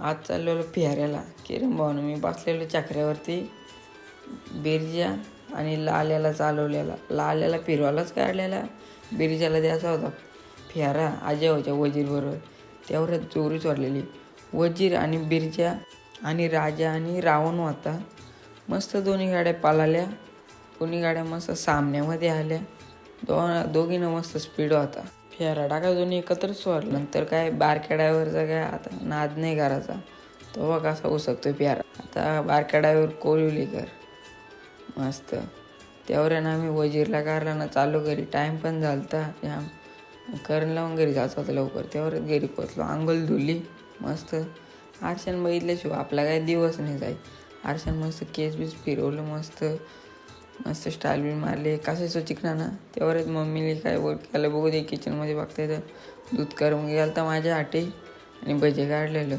आज चाललेलो फिरायला किरण भाऊन मी बसलेलो चक्रावरती. बिरजा आणि लाल्याला चालवलेला. लाल्याला फिरवायलाच काढलेला. बिरजाला द्यायचा होता फेरा अजय होत्या वजीरबरोबर. तेवढ्यात चोरी चोरलेली. वजीर आणि बिरजा आणि राजा आणि रावण होता. मस्त दोन्ही गाड्या पळाल्या. दोन्ही गाड्या मस्त सामन्यामध्ये आल्या. दोघीनं मस्त स्पीड होता. फेरा टाका दोन्ही एकत्र सोडला. नंतर काय बारक्या ड्रायव्हरचा काय आता नाद नाही करायचा. तो कसा होऊ शकतो फेरा. आता बारक्या ड्रायव्हर कोळवलीकर मस्त. तेवढ्यानं आम्ही वजीरला काढला ना चालू घरी. टाईम पण झालता जाम. करण लावून घरी जायचं होतं लवकर. तेवढ्यात घरी पोचलो. आंघोळ धुली मस्त. आरशान बघितल्याशिवाय आपला काय दिवस नाही जाईल. आरशान मस्त केस बीस फिरवलं मस्त. मस्त स्टाईल बी मारली. कशाचं चिकना ना. तेवढ्यात मम्मीने काय केलं बघू दे किचनमध्ये बघता येतं. दूध करून गेलं तर माझ्या आटी आणि भजे काढलेलं.